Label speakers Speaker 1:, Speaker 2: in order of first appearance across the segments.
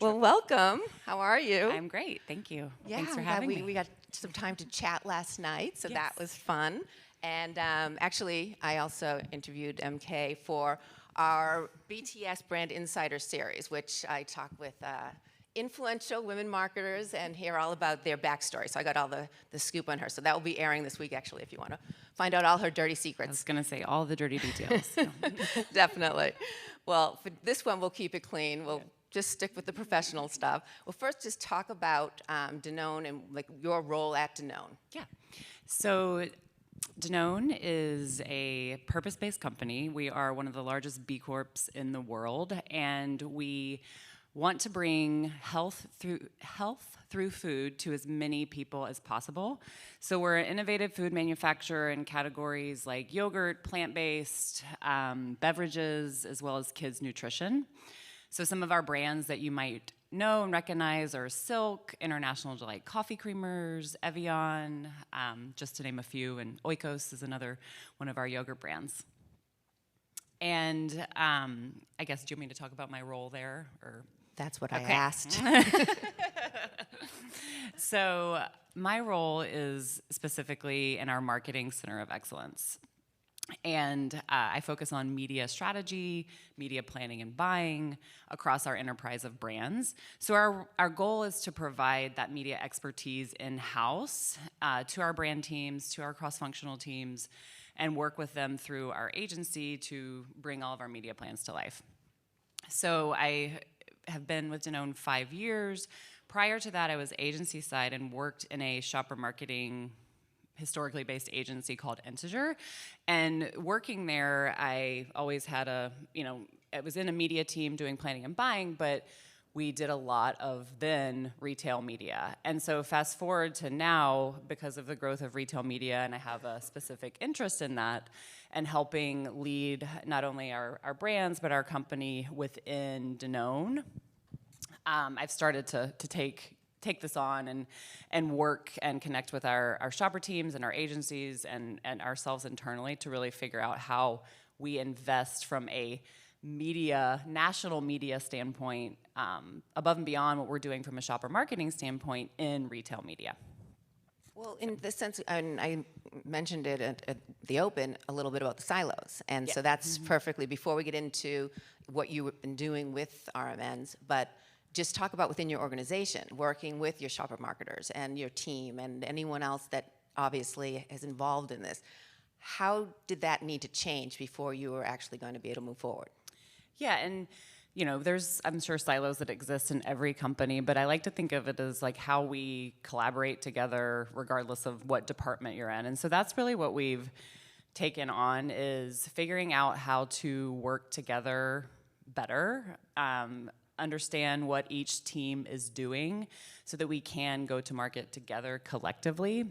Speaker 1: Well, welcome. How are you?
Speaker 2: I'm great, thank you.
Speaker 1: Yeah,
Speaker 2: Thanks for
Speaker 1: I'm
Speaker 2: having
Speaker 1: glad
Speaker 2: me.
Speaker 1: we got some time to chat last night, so that
Speaker 2: Yes.
Speaker 1: was fun. And actually, I also interviewed MK for our BTS Brand Insider series, which I talk with influential women marketers and hear all about their backstory. So I got all the scoop on her. So that will be airing this week, actually, if you want to find out all her dirty
Speaker 2: I
Speaker 1: secrets.
Speaker 2: was going to say all the dirty details. No.
Speaker 1: Definitely. Well, for this one, we'll keep it clean. We'll just stick with the professional stuff. Well, first, just talk about Danone and like your role at Danone.
Speaker 2: Yeah. So Danone is a purpose-based company. We are one of the largest B Corps in the world, and we want to bring health through food to as many people as possible. So we're an innovative food manufacturer in categories like yogurt, plant-based, beverages, as well as kids' nutrition. So some of our brands that you might know and recognize are Silk, International Delight Coffee Creamers, Evian, just to name a few, and Oikos is another one of our yogurt brands. And I guess, do you want me to talk about my role there? Or?
Speaker 1: That's what I asked.
Speaker 2: So my role is specifically in our marketing center of excellence. And I focus on media strategy, media planning and buying across our enterprise of brands. So our goal is to provide that media expertise in-house to our brand teams, to our cross-functional teams, and work with them through our agency to bring all of our media plans to life. So I have been with Danone 5 years. Prior to that, I was agency side and worked in a shopper marketing historically based agency called Integer. And working there, I always had I was in a media team doing planning and buying, but we did a lot of then retail media. And so fast forward to now, because of the growth of retail media, and I have a specific interest in that, and helping lead not only our brands, but our company within Danone, I've started to take this on and work and connect with our shopper teams and our agencies and ourselves internally to really figure out how we invest from a national media standpoint, above and beyond what we're doing from a shopper marketing standpoint in retail media.
Speaker 1: Well, in the sense, and I mentioned it at the open a little bit about the silos, and so that's perfectly before we get into what you've been doing with RMNs, but just talk about within your organization, working with your shopper marketers and your team and anyone else that obviously is involved in this. How did that need to change before you were actually going to be able to move forward?
Speaker 2: Yeah, and there's, I'm sure, silos that exist in every company, but I like to think of it as like how we collaborate together regardless of what department you're in. And so that's really what we've taken on, is figuring out how to work together better, understand what each team is doing so that we can go to market together collectively.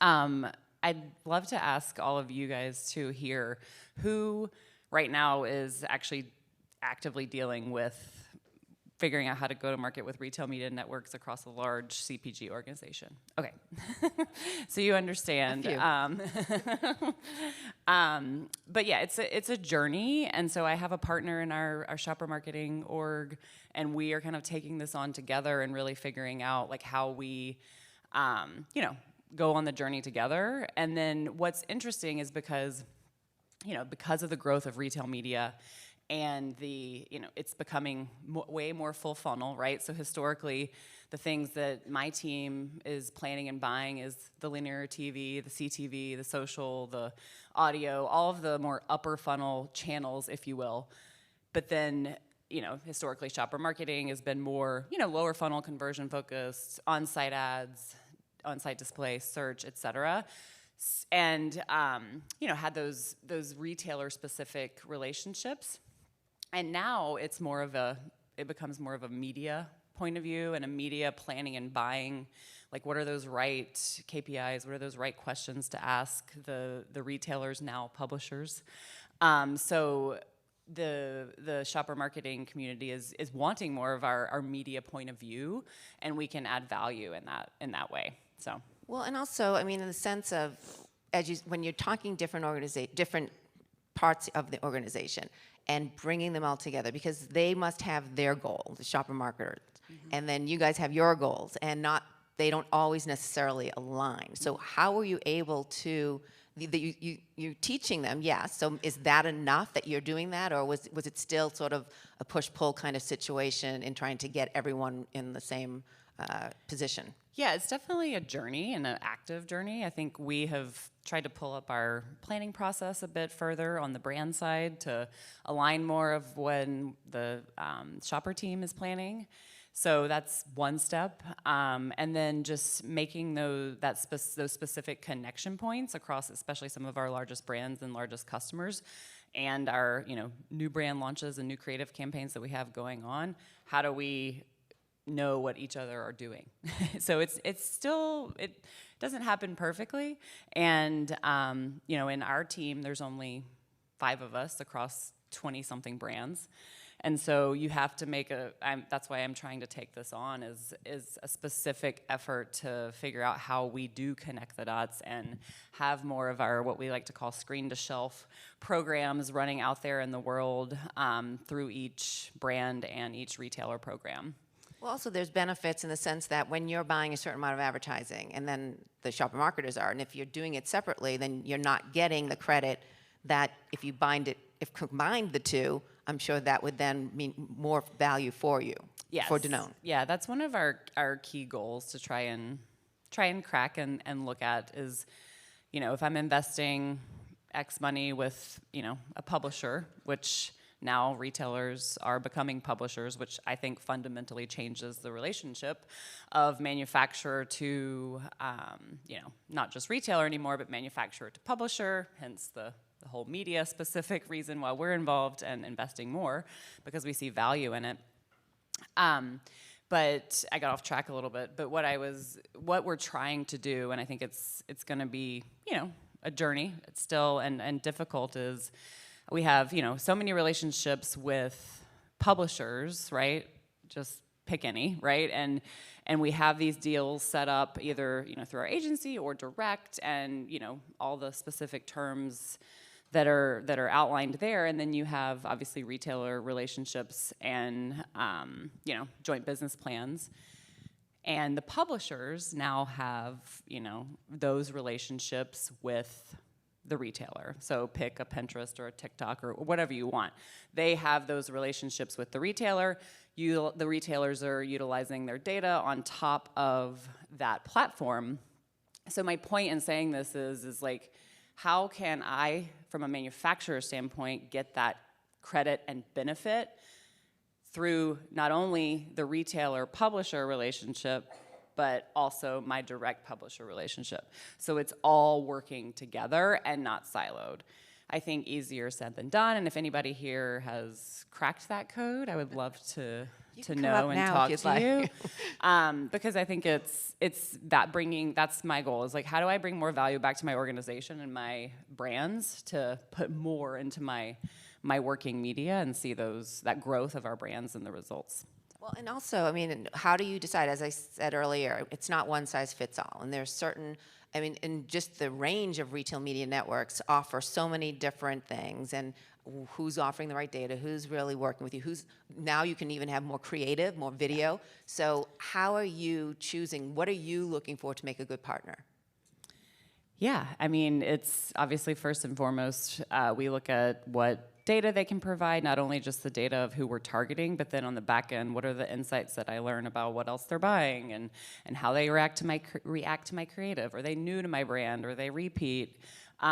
Speaker 2: I'd love to ask all of you guys to hear who right now is actually actively dealing with figuring out how to go to market with retail media networks across a large CPG organization. Okay, so you understand. But yeah, it's a journey, and so I have a partner in our shopper marketing org, and we are kind of taking this on together and really figuring out like how we, go on the journey together. And then what's interesting is because of the growth of retail media and it's becoming way more full funnel, right? So historically, the things that my team is planning and buying is the linear TV, the CTV, the social, the audio, all of the more upper funnel channels, if you will. But then, historically, shopper marketing has been more, lower funnel conversion focused, on-site ads, on-site display, search, et cetera. And, had those retailer-specific relationships. And now it becomes more of a media point of view and a media planning and buying. Like, what are those right KPIs? What are those right questions to ask the retailers, now publishers? So the shopper marketing community is wanting more of our media point of view, and we can add value in that way. So. Well,
Speaker 1: and also, I mean, in the sense of when you're talking different parts of the organization and bringing them all together, because they must have their goal, the shopper marketers, and then you guys have your goals, and they don't always necessarily align. So how were you able to, you're teaching them, yes, so is that enough that you're doing that, or was it still sort of a push-pull kind of situation in trying to get everyone in the same position?
Speaker 2: Yeah, it's definitely a journey and an active journey. I think we have tried to pull up our planning process a bit further on the brand side to align more of when the shopper team is planning. So that's one step, and then just making those specific connection points across, especially some of our largest brands and largest customers, and our new brand launches and new creative campaigns that we have going on. How do we know what each other are doing? So it doesn't happen perfectly, and in our team there's only 5 of us across 20-something brands. And so you have to make that's why I'm trying to take this on, is a specific effort to figure out how we do connect the dots and have more of our, what we like to call screen to shelf programs running out there in the world through each brand and each retailer program.
Speaker 1: Well, also there's benefits in the sense that when you're buying a certain amount of advertising, and then the shopper marketers are, and if you're doing it separately, then you're not getting the credit that if you combined the two, I'm sure that would then mean more value for you,
Speaker 2: yes.
Speaker 1: For Danone.
Speaker 2: Yeah, that's one of our key goals to try and crack and look at is, if I'm investing X money with, a publisher, which now retailers are becoming publishers, which I think fundamentally changes the relationship of manufacturer to, not just retailer anymore, but manufacturer to publisher, hence the whole media-specific reason why we're involved and investing more, because we see value in it. But I got off track a little bit. But what we're trying to do, and I think it's going to be, a journey. It's still and difficult. Is we have so many relationships with publishers, right? Just pick any, right? And we have these deals set up either through our agency or direct, and all the specific terms that are outlined there, and then you have obviously retailer relationships and joint business plans, and the publishers now have those relationships with the retailer. So pick a Pinterest or a TikTok or whatever you want. They have those relationships with the retailer. The retailers are utilizing their data on top of that platform. So my point in saying this is like, how can I, from a manufacturer standpoint, get that credit and benefit through not only the retailer-publisher relationship, but also my direct publisher relationship? So it's all working together and not siloed. I think easier said than done, and if anybody here has cracked that code, I would love to know and talk to you. Because I think it's that's my goal, is like, how do I bring more value back to my organization and my brands to put more into my working media and see that growth of our brands and the results.
Speaker 1: Well, and also, I mean, how do you decide? As I said earlier, it's not one size fits all, and there's certain, and just the range of retail media networks offer so many different things, and who's offering the right data, who's really working with you, now you can even have more creative, more video. So how are you choosing, what are you looking for to make a good partner?
Speaker 2: Yeah, I mean, it's obviously first and foremost, we look at what data they can provide, not only just the data of who we're targeting, but then on the back end, what are the insights that I learn about what else they're buying and how they react to my creative. Are they new to my brand? Or they repeat?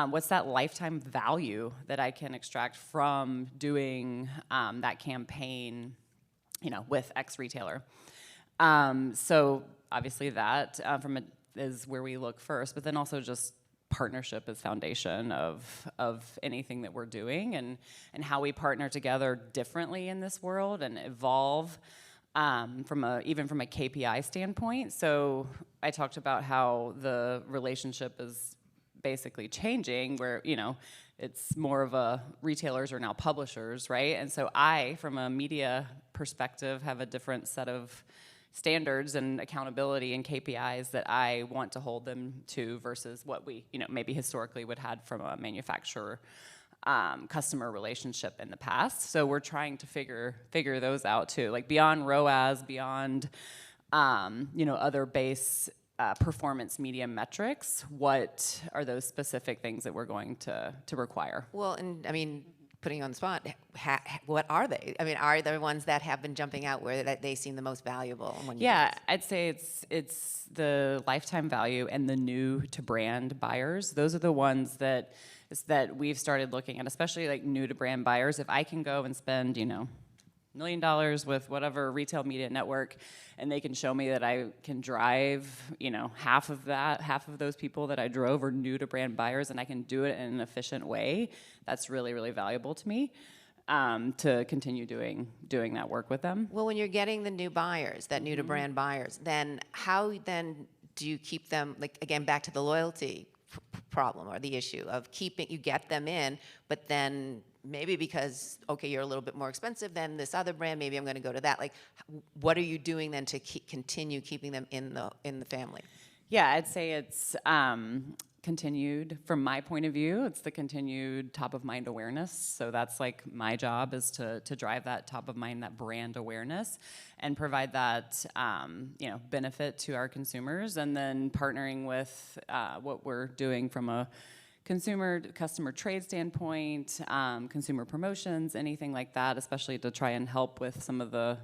Speaker 2: What's that lifetime value that I can extract from doing that campaign, with X retailer? So obviously that is where we look first, but then also just partnership is foundation of anything that we're doing, and how we partner together differently in this world and evolve even from a KPI standpoint. So I talked about how the relationship is basically changing, where it's more of a retailers are now publishers, right? And so I, from a media perspective, have a different set of standards and accountability and KPIs that I want to hold them to versus what we maybe historically would had from a manufacturer customer relationship in the past. So we're trying to figure those out too, like beyond ROAS, beyond other base performance media metrics. What are those specific things that we're going to require?
Speaker 1: Well, and I mean, putting you on the spot, what are they? I mean, are there ones that have been jumping out where that they seem the most valuable?
Speaker 2: I'd say it's the lifetime value and the new to brand buyers. Those are the ones that we've started looking at, especially like new to brand buyers. If I can go and spend, $1 million with whatever retail media network, and they can show me that I can drive, half of those people that I drove are new to brand buyers, and I can do it in an efficient way, that's really, really valuable to me, to continue doing that work with them.
Speaker 1: Well, when you're getting the new buyers, that new to brand buyers, then how then do you keep them, like, again, back to the loyalty problem or the issue of you get them in, but then maybe because, okay, you're a little bit more expensive than this other brand, maybe I'm going to go to that. Like, what are you doing then to continue keeping them in the family?
Speaker 2: Yeah, I'd say it's continued, from my point of view, it's the continued top of mind awareness. So that's like my job, is to drive that top of mind, that brand awareness, and provide that benefit to our consumers, and then partnering with what we're doing from a customer trade standpoint, consumer promotions, anything like that, especially to try and help with some of the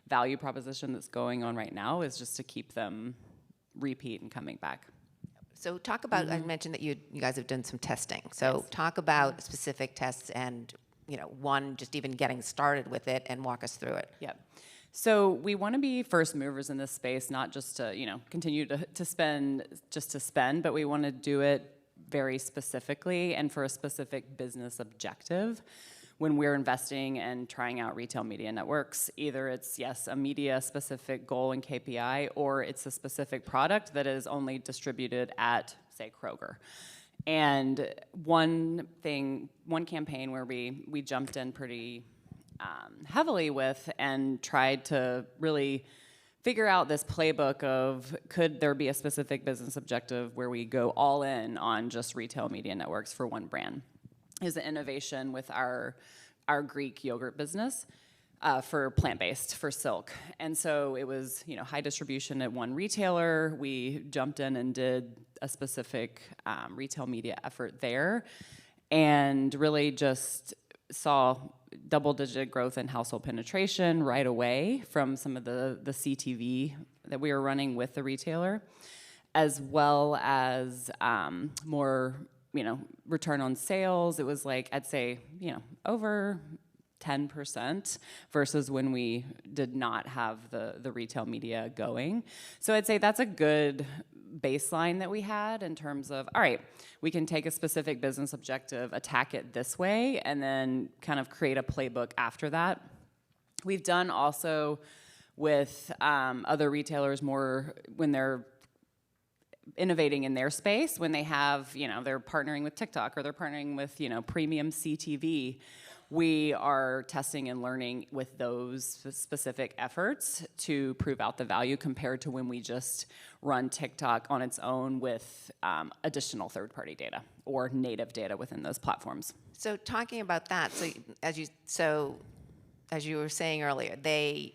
Speaker 2: value proposition that's going on right now, is just to keep them repeat and coming back.
Speaker 1: So talk about, I mentioned that you guys have done some testing. So yes. Talk about specific tests and, one, just even getting started with it, and walk us through it.
Speaker 2: Yep. So we want to be first movers in this space, not just to, continue to spend just to spend, but we want to do it very specifically and for a specific business objective. When we're investing and trying out retail media networks, either it's, yes, a media-specific goal and KPI, or it's a specific product that is only distributed at, say, Kroger. And one campaign where we jumped in pretty heavily with and tried to really figure out this playbook of, could there be a specific business objective where we go all in on just retail media networks for one brand? Is an innovation with our Greek yogurt business for plant-based, for Silk. And so it was, high distribution at one retailer. We jumped in and did a specific retail media effort there, and really just saw double-digit growth in household penetration right away from some of the CTV that we were running with the retailer, as well as more return on sales. It was like, I'd say, over 10% versus when we did not have the retail media going. So I'd say that's a good baseline that we had in terms of, all right, we can take a specific business objective, attack it this way, and then kind of create a playbook after that. We've done also with other retailers more when they're innovating in their space, when they have, they're partnering with TikTok or they're partnering with, premium CTV. We are testing and learning with those specific efforts to prove out the value compared to when we just run TikTok on its own with additional third-party data or native data within those platforms.
Speaker 1: So talking about that, as you were saying earlier, the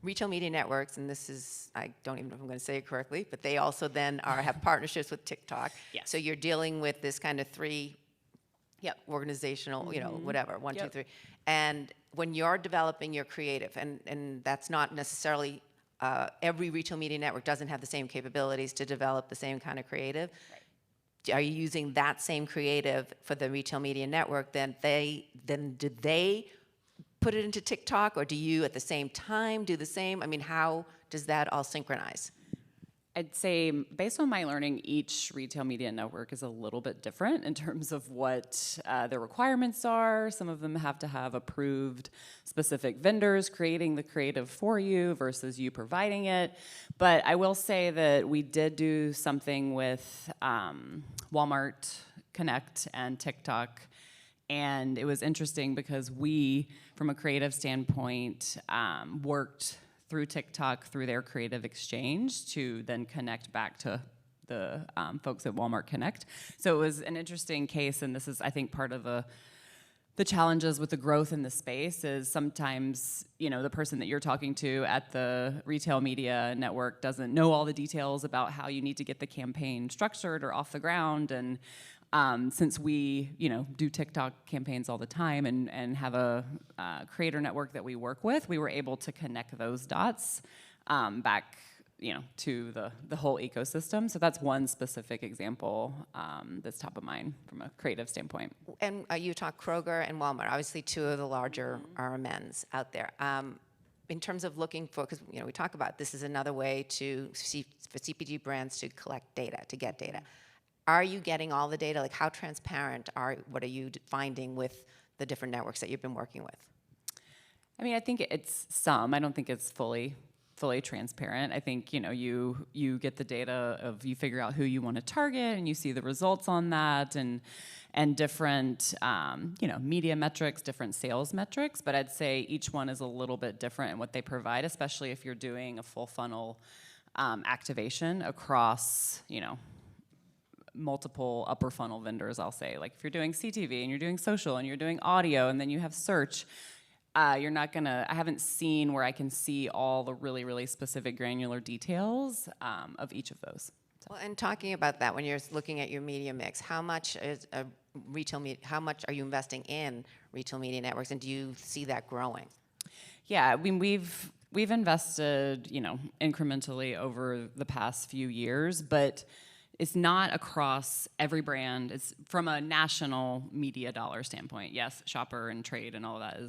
Speaker 1: retail media networks, and this is, I don't even know if I'm going to say it correctly, but they also then have partnerships with TikTok.
Speaker 2: Yes.
Speaker 1: So you're dealing with this kind of three organizational, whatever, 1, 2, 3. And when you're developing your creative, and that's not necessarily, every retail media network doesn't have the same capabilities to develop the same kind of creative. Right. Are you using that same creative for the retail media network? Then do they put it into TikTok, or do you at the same time do the same? I mean, how does that all synchronize?
Speaker 2: I'd say, based on my learning, each retail media network is a little bit different in terms of what their requirements are. Some of them have to have approved specific vendors creating the creative for you versus you providing it. But I will say that we did do something with Walmart Connect and TikTok. And it was interesting because we, from a creative standpoint, worked through TikTok, through their creative exchange, to then connect back to the folks at Walmart Connect. So it was an interesting case, and this is, I think, part of the challenges with the growth in the space is sometimes, the person that you're talking to at the retail media network doesn't know all the details about how you need to get the campaign structured or off the ground. And since we, do TikTok campaigns all the time and have a creator network that we work with, we were able to connect those dots back to the whole ecosystem. So that's one specific example that's top of mind from a creative standpoint.
Speaker 1: And you talk Kroger and Walmart, obviously two of the larger RMNs out there. In terms of looking for, because we talk about this is another way for CPG brands to collect data, to get data. Are you getting all the data? Like how transparent what are you finding with the different networks that you've been working with?
Speaker 2: I mean, I think it's some. I don't think it's fully transparent. I think, you get the data of, you figure out who you want to target and you see the results on that and different, media metrics, different sales metrics. But I'd say each one is a little bit different in what they provide, especially if you're doing a full funnel activation across, multiple upper funnel vendors, I'll say. Like if you're doing CTV and you're doing social and you're doing audio and then you have search, you're not gonna, I haven't seen where I can see all the really, really specific granular details of each of those. So.
Speaker 1: Well, and talking about that, when you're looking at your media mix, how much is how much are you investing in retail media networks, and do you see that growing?
Speaker 2: Yeah, I mean, we've invested, incrementally over the past few years, but it's not across every brand. It's from a national media dollar standpoint. Yes, shopper and trade and all of that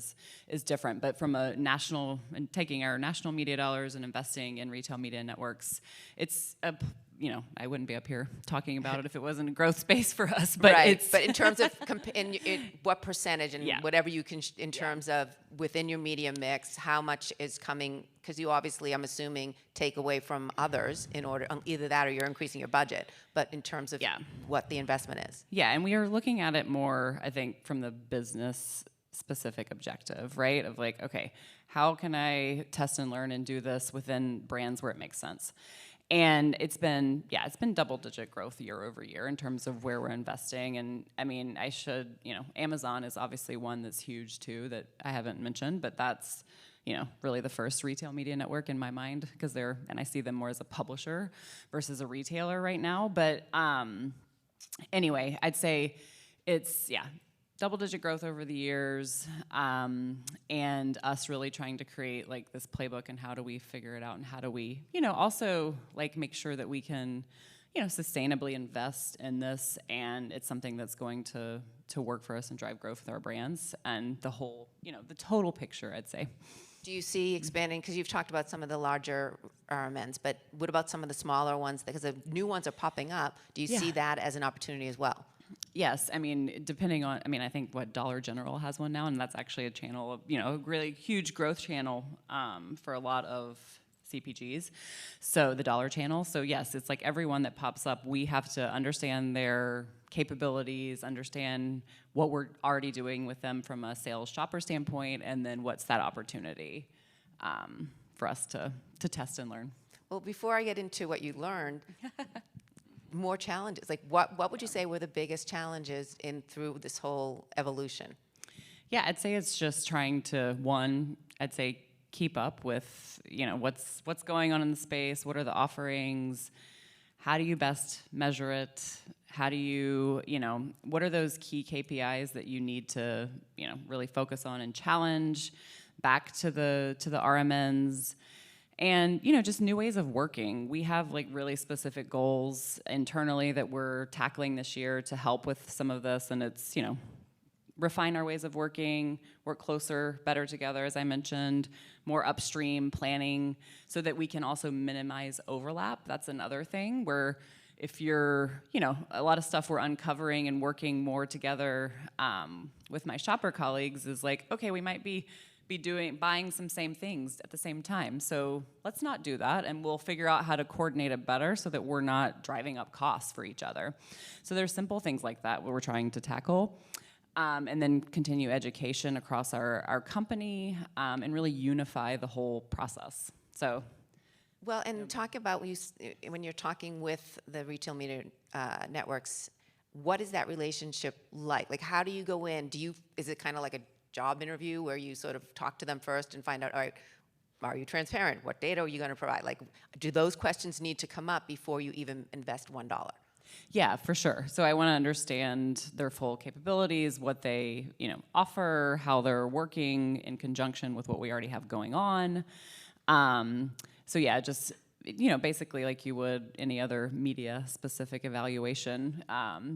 Speaker 2: is different, but from a national, and taking our national media dollars and investing in retail media networks, it's a, I wouldn't be up here talking about it if it wasn't a growth space for us. But
Speaker 1: right. But in terms of what percentage and whatever you can, in terms of within your media mix, how much is coming? Because you obviously, I'm assuming, take away from others in order, either that or you're increasing your budget. But in terms of what the investment is.
Speaker 2: Yeah, and we are looking at it more, I think, from the business specific objective, right? Of like, okay, how can I test and learn and do this within brands where it makes sense? And it's been double-digit growth year over year in terms of where we're investing. And I mean, Amazon is obviously one that's huge too that I haven't mentioned, but that's, really the first retail media network in my mind because and I see them more as a publisher versus a retailer right now. But anyway, I'd say it's, double-digit growth over the years, and us really trying to create like this playbook and how do we figure it out and how do we, also like make sure that we can, sustainably invest in this and it's something that's going to work for us and drive growth with our brands and the whole, the total picture, I'd say.
Speaker 1: Do you see expanding, because you've talked about some of the larger RMNs, but what about some of the smaller ones? Because the new ones are popping up. Do you see that as an opportunity as well?
Speaker 2: Yes, I mean, depending on, I think Dollar General has one now, and that's actually a channel of, a really huge growth channel for a lot of CPGs. So the Dollar Channel. So yes, it's like everyone that pops up, we have to understand their capabilities, understand what we're already doing with them from a sales shopper standpoint, and then what's that opportunity for us to test and learn.
Speaker 1: Well, before I get into what you learned, more challenges. Like what would you say were the biggest challenges through this whole evolution?
Speaker 2: Yeah, I'd say it's just trying to, keep up with, what's going on in the space, what are the offerings, how do you best measure it, how do you, what are those key KPIs that you need to, really focus on and challenge back to the RMNs. And, just new ways of working. We have like really specific goals internally that we're tackling this year to help with some of this. And it's, refine our ways of working, work closer, better together, as I mentioned, more upstream planning so that we can also minimize overlap. That's another thing where if you're, a lot of stuff we're uncovering and working more together with my shopper colleagues is like, okay, we might be buying some same things at the same time. So let's not do that, and we'll figure out how to coordinate it better so that we're not driving up costs for each other. So there's simple things like that where we're trying to tackle. And then continue education across our company and really unify the whole process. So
Speaker 1: Well, and talk about when you're talking with the retail media networks, what is that relationship like? Like, how do you go in? Is it kind of like a job interview where you sort of talk to them first and find out, all right, are you transparent? What data are you going to provide? Like, do those questions need to come up before you even invest $1?
Speaker 2: Yeah, for sure. So I want to understand their full capabilities, what they, offer, how they're working in conjunction with what we already have going on. So yeah, just, basically like you would any other media-specific evaluation,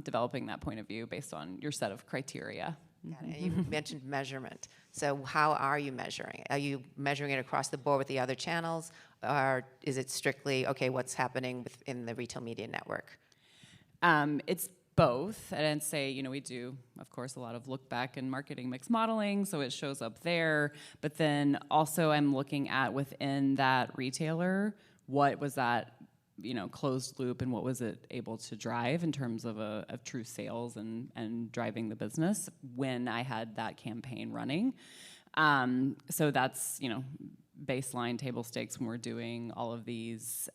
Speaker 2: developing that point of view based on your set of criteria.
Speaker 1: Got it. And you mentioned measurement. So how are you measuring it? Are you measuring it across the board with the other channels? Or is it strictly, okay, what's happening within the retail media network?
Speaker 2: It's both. And I'd say, we do, of course, a lot of look back and marketing mix modeling, so it shows up there. But then also I'm looking at within that retailer, what was that, closed loop and what was it able to drive in terms of true sales and driving the business when I had that campaign running. So that's, baseline table stakes when we're doing all of these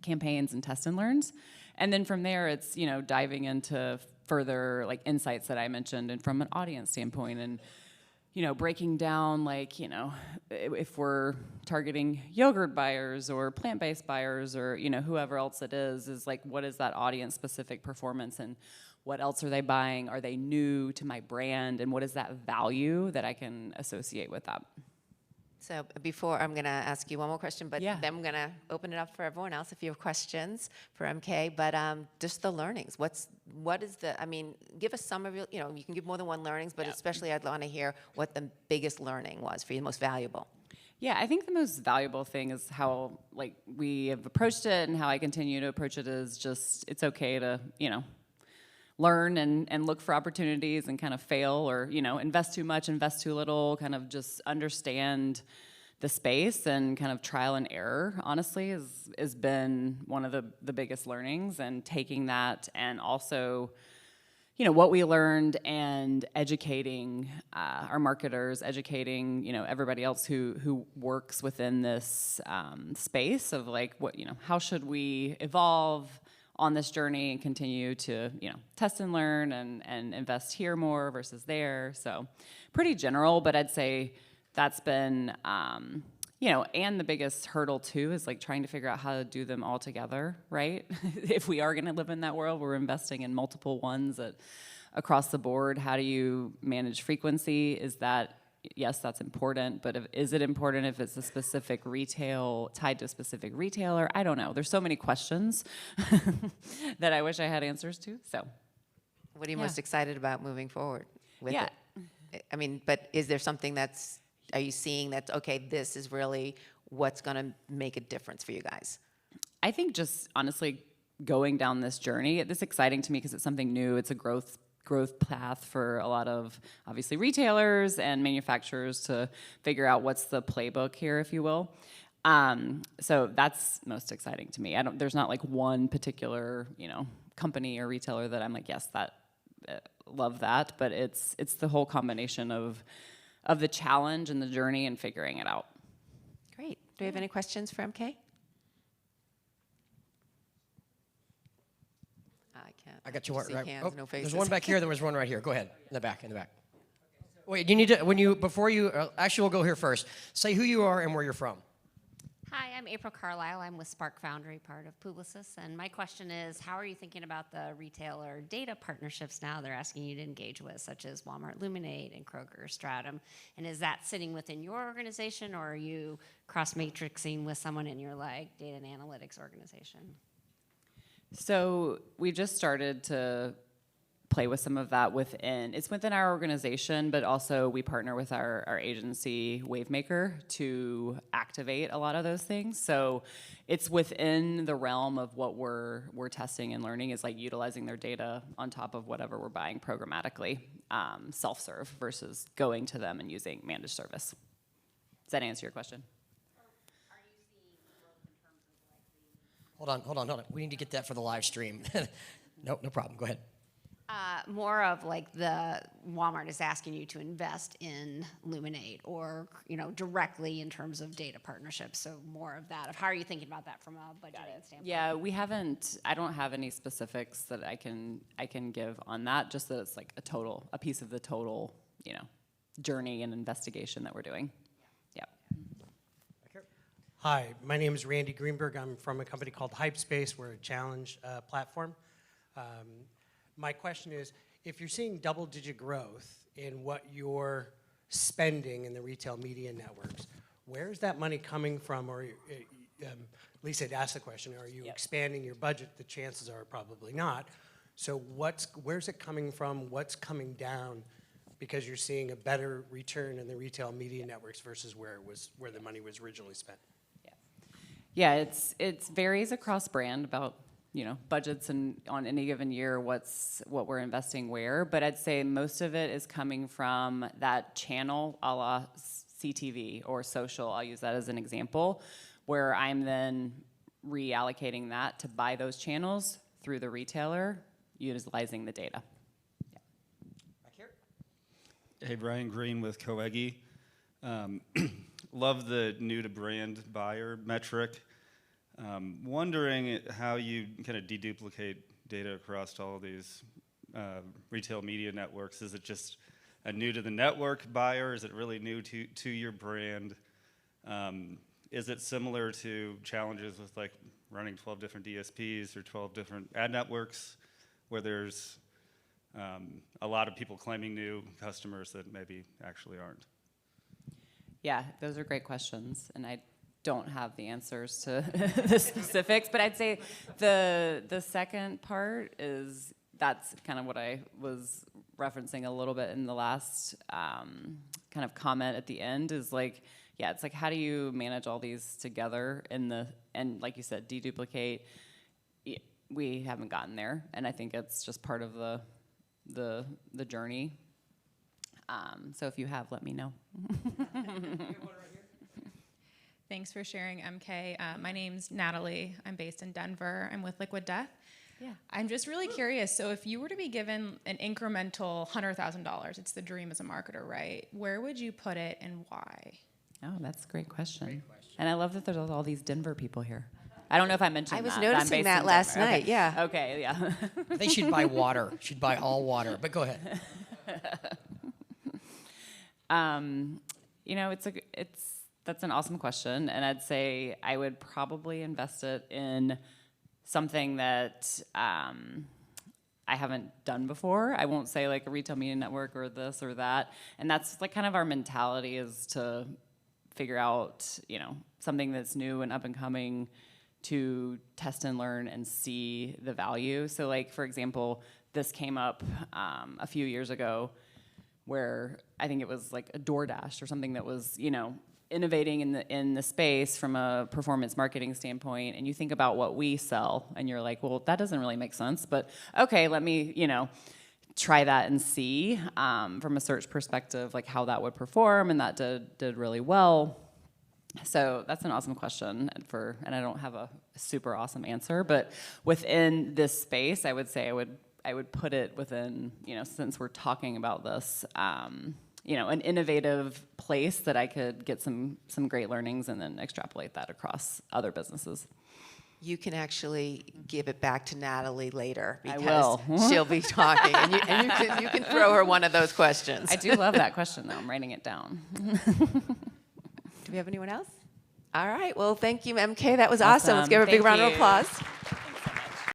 Speaker 2: campaigns and test and learns. And then from there, it's, diving into further like insights that I mentioned and from an audience standpoint and, breaking down like, if we're targeting yogurt buyers or plant-based buyers or, whoever else it is like, what is that audience specific performance and what else are they buying? Are they new to my brand? And what is that value that I can associate with that?
Speaker 1: So before, I'm going to ask you one more question, but
Speaker 2: Yeah.
Speaker 1: then I'm going to open it up for everyone else if you have questions for MK. But just the learnings. What is give us some of your, you can give more than one learnings, but especially I'd want to hear what the biggest learning was for you, the most valuable.
Speaker 2: Yeah, I think the most valuable thing is how we have approached it and how I continue to approach it is just, it's okay to, learn and look for opportunities and kind of fail or, invest too much, invest too little, kind of just understand the space and kind of trial and error, honestly, has been one of the biggest learnings and taking that and also, what we learned and educating our marketers, educating, everybody else who works within this space of like, what, how should we evolve on this journey and continue to, test and learn and invest here more versus there. So pretty general, but I'd say that's been, and the biggest hurdle too is like trying to figure out how to do them all together, right? If we are gonna live in that world, we're investing in multiple ones across the board. How do you manage frequency? Is that, yes, that's important, but is it important if it's a specific retail, tied to a specific retailer? I don't know. There's so many questions that I wish I had answers to, so.
Speaker 1: What are you most excited about moving forward with
Speaker 2: Yeah.
Speaker 1: it? But is there something are you seeing that, okay, this is really what's going to make a difference for you guys?
Speaker 2: I think just honestly going down this journey, it's exciting to me because it's something new. It's a growth path for a lot of obviously retailers and manufacturers to figure out what's the playbook here, if you will. So that's most exciting to me. There's not like one particular, company or retailer that I'm like, yes, love that, but it's the whole combination of the challenge and the journey and figuring it out.
Speaker 1: Great. Do we have any questions for MK?
Speaker 3: I got you one right.
Speaker 1: Hands, no faces.
Speaker 3: There's one back here. There was one right here. Go ahead. In the back. Wait, you need to before you actually we'll go here first. Say who you are and where you're from.
Speaker 4: Hi, I'm April Carlisle. I'm with Spark Foundry, part of Publicis. And my question is, how are you thinking about the retailer data partnerships now they're asking you to engage with, such as Walmart Luminate and Kroger Stratum? And is that sitting within your organization, or are you cross-matrixing with someone in your data and analytics organization?
Speaker 2: So we just started to play with some of that it's within our organization, but also we partner with our agency Wavemaker to activate a lot of those things. So it's within the realm of what we're testing and learning is like utilizing their data on top of whatever we're buying programmatically, self-serve versus going to them and using managed service. Does that answer your question?
Speaker 3: Hold on. We need to get that for the live stream. No problem. Go ahead.
Speaker 4: More of like the Walmart is asking you to invest in Luminate or, directly in terms of data partnerships. So more of that, of how are you thinking about that from a budgeting standpoint?
Speaker 2: Yeah, I don't have any specifics that I can give on that, just that it's like a piece of the total, journey and investigation that we're doing. Yeah.
Speaker 5: Hi, my name is Randy Greenberg. I'm from a company called Hypespace. We're a challenge platform. My question is, if you're seeing double-digit growth in what you're spending in the retail media networks, where is that money coming from? Or Lisa had asked the question, are you expanding your budget? The chances are probably not. So where's it coming from? What's coming down? Because you're seeing a better return in the retail media networks versus where the money was originally spent.
Speaker 2: Yeah, it varies across brand about budgets and on any given year what we're investing where, but I'd say most of it is coming from that channel a la CTV or social. I'll use that as an example, where I'm then reallocating that to buy those channels through the retailer, utilizing the data.
Speaker 6: Hey, Brian Green with Coegi. Love the new to brand buyer metric. Wondering how you kind of deduplicate data across all of these retail media networks. Is it just a new to the network buyer? Is it really new to your brand? Is it similar to challenges with like running 12 different DSPs or 12 different ad networks where there's a lot of people claiming new customers that maybe actually aren't?
Speaker 2: Yeah, those are great questions, and I don't have the answers to the specifics, but I'd say the second part that's kind of what I was referencing a little bit in the last kind of comment at the end is like, yeah, it's like how do you manage all these together and like you said, deduplicate. We haven't gotten there, and I think it's just part of the journey. So if you have, let me know.
Speaker 7: Thanks for sharing, MK. My name's Natalie. I'm based in Denver. I'm with Liquid Death.
Speaker 2: Yeah.
Speaker 7: I'm just really curious. So if you were to be given an incremental $100,000, it's the dream as a marketer, right? Where would you put it and why?
Speaker 2: Oh, that's a great question. And I love that there's all these Denver people here. I don't know if I mentioned that.
Speaker 1: I was
Speaker 2: but I'm
Speaker 1: noticing
Speaker 2: based
Speaker 1: that
Speaker 2: in
Speaker 1: last
Speaker 2: Denver.
Speaker 1: night,
Speaker 2: Okay.
Speaker 1: yeah.
Speaker 2: Okay, yeah.
Speaker 3: I think she'd buy water. She'd buy all water. But go ahead.
Speaker 2: That's an awesome question, and I'd say I would probably invest it in something that I haven't done before. I won't say like a retail media network or this or that, and that's like kind of our mentality is to figure out, something that's new and up and coming to test and learn and see the value. So like, for example, this came up a few years ago where I think it was like a DoorDash or something that was, innovating in the space from a performance marketing standpoint, and you think about what we sell, and you're like, well, that doesn't really make sense, but okay, let me, try that and see from a search perspective, like how that would perform, and that did really well. So that's an awesome question, and I don't have a super awesome answer, but within this space, I would say I would put it within, since we're talking about this, an innovative place that I could get some great learnings and then extrapolate that across other businesses.
Speaker 1: You can actually give it back to Natalie later
Speaker 2: I
Speaker 1: because
Speaker 2: will.
Speaker 1: she'll be talking, and you can throw her one of those questions.
Speaker 2: I do love that question, though. I'm writing it down.
Speaker 1: Do we have anyone else? All right. Well, thank you, MK. That was awesome. Let's give her a big
Speaker 2: Thank
Speaker 1: round of
Speaker 2: you.
Speaker 1: applause.